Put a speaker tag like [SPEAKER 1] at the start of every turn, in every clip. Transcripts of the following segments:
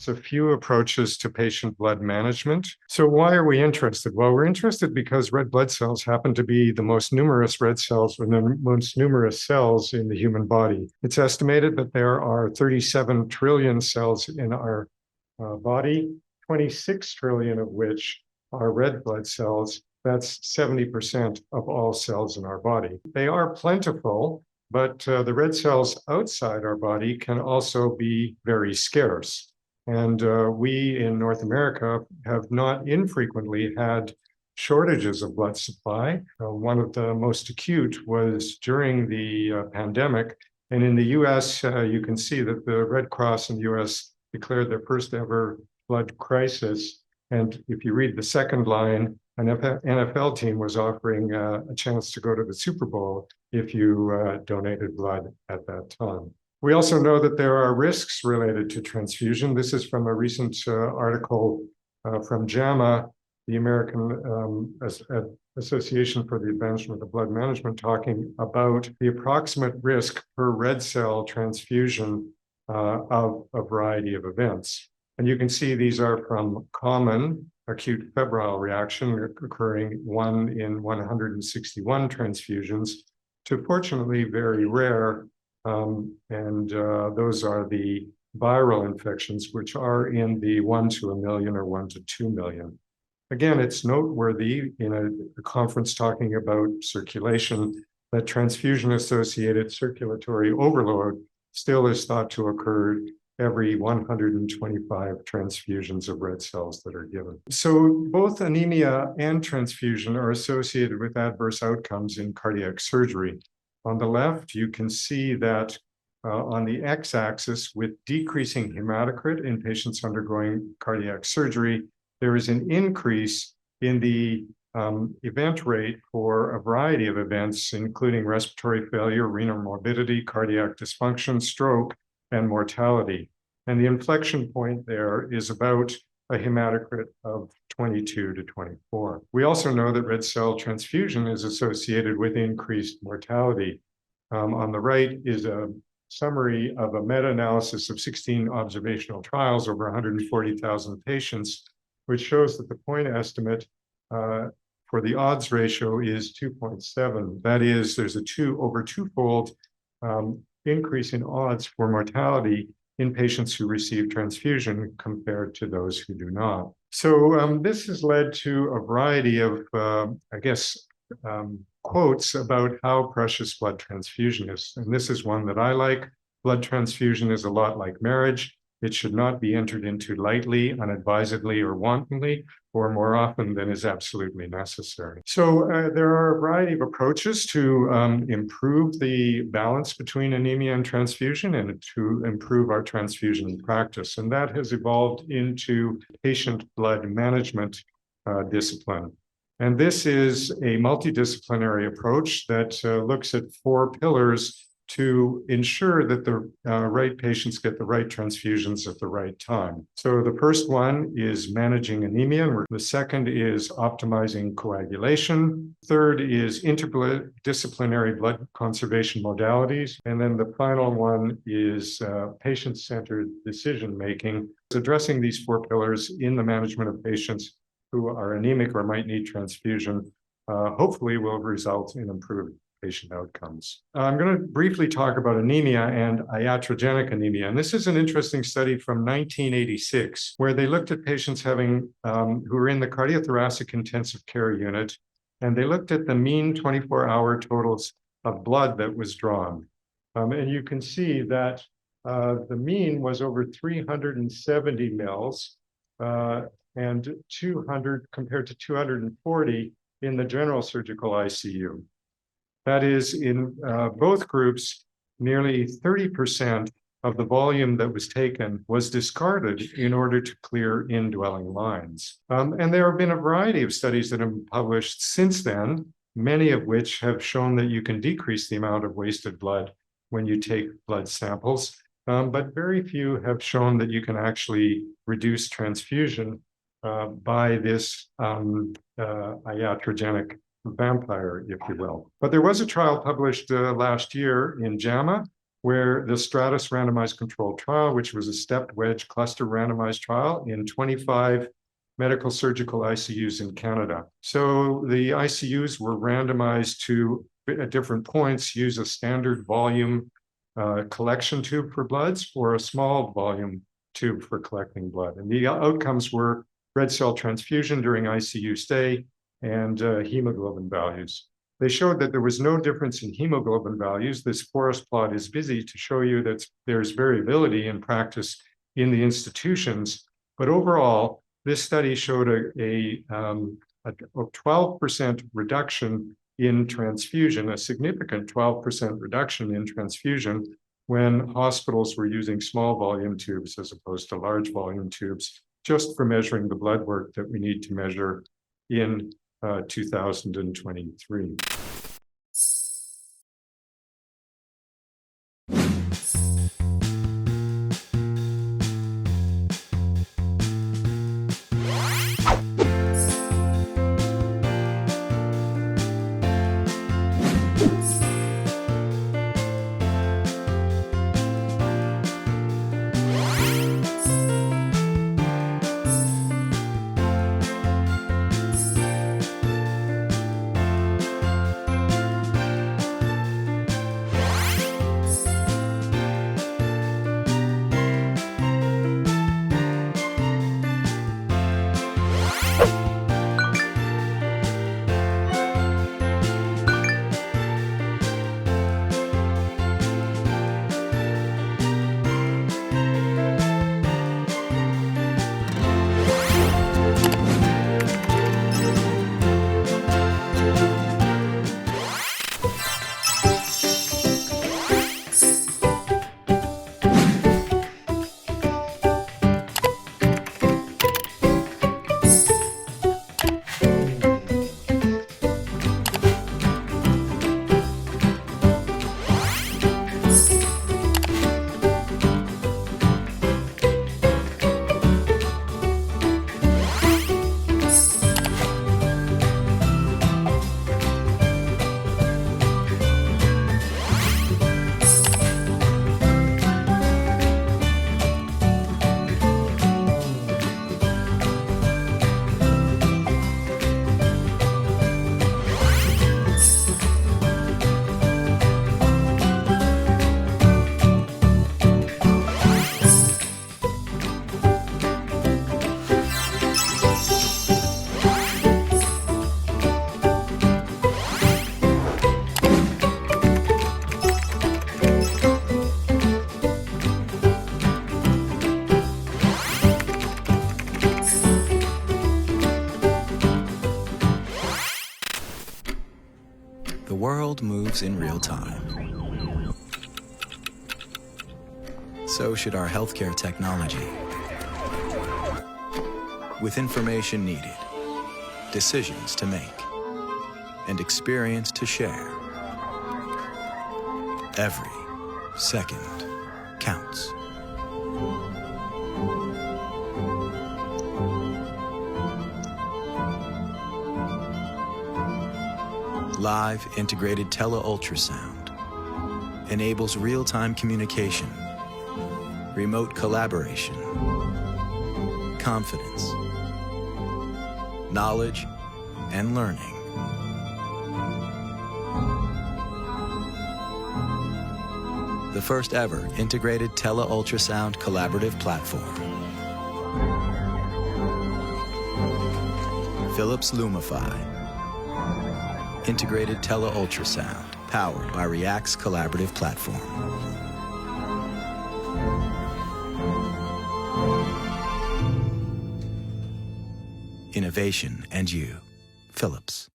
[SPEAKER 1] a few approaches to patient blood management. So why are we interested? Well, we're interested because red blood cells happen to be the most numerous red cells or the most numerous cells in the human body. It's estimated that there are 37 trillion cells in our body, 26 trillion of which are red blood cells. That's 70% of all cells in our body. They are plentiful, but the red cells outside our body can also be very scarce. And we in North America have not infrequently had shortages of blood supply. One of the most acute was during the pandemic. And in the US, you can see that the Red Cross in the US declared their first ever blood crisis. And if you read the second line, an NFL team was offering a chance to go to the Super Bowl if you donated blood at that time. We also know that there are risks related to transfusion. This is from a recent article from JAMA, the American Association for the Advancement of Blood Management, talking about the approximate risk per red cell transfusion of a variety of events. And you can see these are from common acute febrile reaction occurring 1 in 161 transfusions to fortunately very rare. Those are the viral infections, which are in the 1 to a million or 1 to 2 million. Again, it's noteworthy in a conference talking about circulation that transfusion-associated circulatory overload still is thought to occur every 125 transfusions of red cells that are given. So both anemia and transfusion are associated with adverse outcomes in cardiac surgery. On the left, you can see that on the x-axis, with decreasing hematocrit in patients undergoing cardiac surgery, there is an increase in the event rate for a variety of events, including respiratory failure, renal morbidity, cardiac dysfunction, stroke, and mortality. And the inflection point there is about a hematocrit of 22 to 24. We also know that red cell transfusion is associated with increased mortality. On the right is a summary of a meta-analysis of 16 observational trials over 140,000 patients, which shows that the point estimate for the odds ratio is 2.7. That is, there's a over twofold increase in odds for mortality in patients who receive transfusion compared to those who do not. So this has led to a variety of, quotes about how precious blood transfusion is. And this is one that I like. Blood transfusion is a lot like marriage. It should not be entered into lightly, unadvisedly, or wantonly, or more often than is absolutely necessary. So there are a variety of approaches to improve the balance between anemia and transfusion and to improve our transfusion practice. And that has evolved into patient blood management discipline. And this is a multidisciplinary approach that looks at 4 pillars to ensure that the right patients get the right transfusions at the right time. So the first one is managing anemia. The second is optimizing coagulation. Third is interdisciplinary blood conservation modalities. And then the final one is patient-centered decision-making. Addressing these 4 pillars in the management of patients who are anemic or might need transfusion, hopefully will result in improved patient outcomes. I'm going to briefly talk about anemia and iatrogenic anemia. And this is an interesting study from 1986, where they looked at patients having who were in the cardiothoracic intensive care unit, and they looked at the mean 24-hour totals of blood that was drawn. And you can see that the mean was over 370 mils and 200 compared to 240 in the general surgical ICU. That is, in both groups, nearly 30% of the volume that was taken was discarded in order to clear indwelling lines. And there have been a variety of studies that have been published since then, many of which have shown that you can decrease the amount of wasted blood when you take blood samples, but very few have shown that you can actually reduce transfusion by this iatrogenic vampire, if you will. But there was a trial published last year in JAMA where the Stratus randomized controlled trial, which was a stepped wedge cluster randomized trial in 25 medical surgical ICUs in Canada. So the ICUs were randomized to, at different points, use a standard volume collection tube for bloods or a small volume tube for collecting blood. And the outcomes were red cell transfusion during ICU stay and hemoglobin values. They showed that there was no difference in hemoglobin values. This forest plot is busy to show you that there's variability in practice in the institutions, but overall, this study showed a 12% reduction in transfusion, a significant 12% reduction in transfusion when hospitals were using small volume tubes as opposed to large volume tubes, just for measuring the blood work that we need to measure in 2023.
[SPEAKER 2] The world moves in real time. So should our healthcare technology. With information needed, decisions to make, and experience to share, every second counts. Live integrated tele-ultrasound enables real-time communication, remote collaboration, confidence, knowledge, and learning. The first ever integrated tele-ultrasound collaborative platform. Philips Lumify. Integrated tele-ultrasound, powered by React's collaborative platform. Innovation and you, Philips.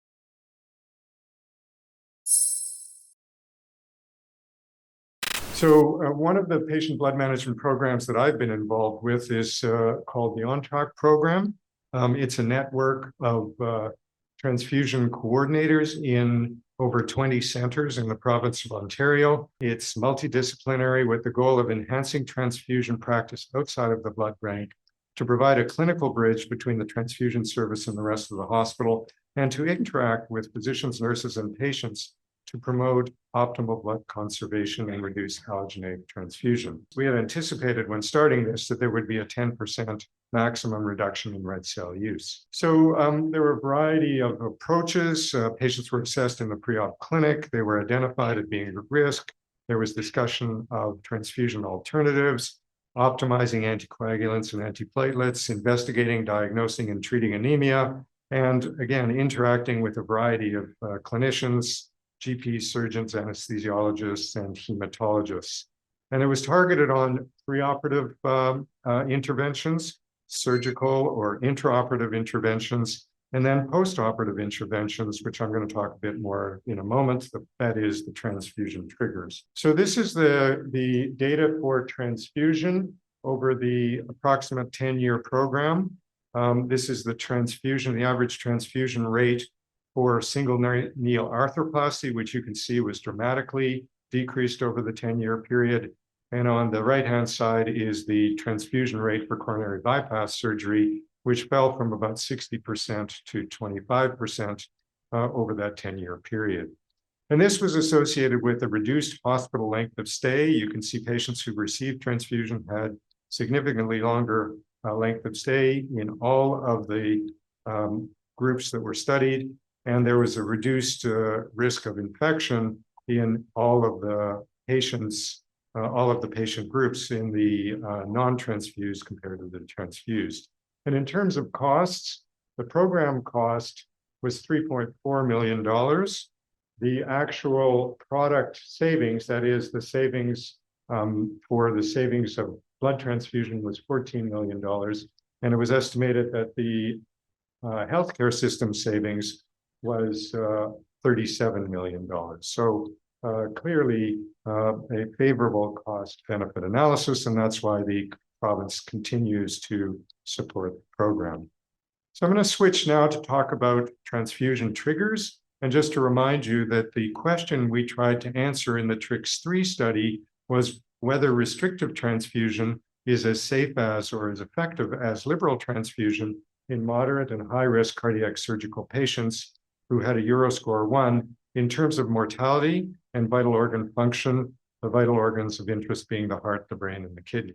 [SPEAKER 1] So one of the patient blood management programs that I've been involved with is called the OnTalk program. It's a network of transfusion coordinators in over 20 centers in the province of Ontario. It's multidisciplinary with the goal of enhancing transfusion practice outside of the blood bank to provide a clinical bridge between the transfusion service and the rest of the hospital, and to interact with physicians, nurses, and patients to promote optimal blood conservation and reduce allogeneic transfusion. We had anticipated when starting this that there would be a 10% maximum reduction in red cell use. So there were a variety of approaches. Patients were assessed in the pre-op clinic. They were identified as being at risk. There was discussion of transfusion alternatives, optimizing anticoagulants and antiplatelets, investigating, diagnosing, and treating anemia, and again, interacting with a variety of clinicians, GPs, surgeons, anesthesiologists, and hematologists. And it was targeted on preoperative interventions, surgical or intraoperative interventions, and then postoperative interventions, which I'm going to talk a bit more in a moment. That is the transfusion triggers. So this is the data for transfusion over the approximate 10-year program. This is the transfusion, the average transfusion rate for single needle arthroplasty, which you can see was dramatically decreased over the 10-year period. And on the right-hand side is the transfusion rate for coronary bypass surgery, which fell from about 60% to 25% over that 10-year period. And this was associated with a reduced hospital length of stay. You can see patients who received transfusion had significantly longer length of stay in all of the groups that were studied. And there was a reduced risk of infection in all of the patients, all of the patient groups in the non-transfused compared to the transfused. And in terms of costs, the program cost was $3.4 million. The actual product savings, that is the savings for the savings of blood transfusion, was $14 million. And it was estimated that the healthcare system savings was $37 million. So clearly a favorable cost benefit analysis, and that's why the province continues to support the program. So I'm going to switch now to talk about transfusion triggers. And just to remind you that the question we tried to answer in the TRICS-3 study was whether restrictive transfusion is as safe as or as effective as liberal transfusion in moderate and high-risk cardiac surgical patients who had a Euroscore 1 in terms of mortality and vital organ function, the vital organs of interest being the heart, the brain, and the kidney.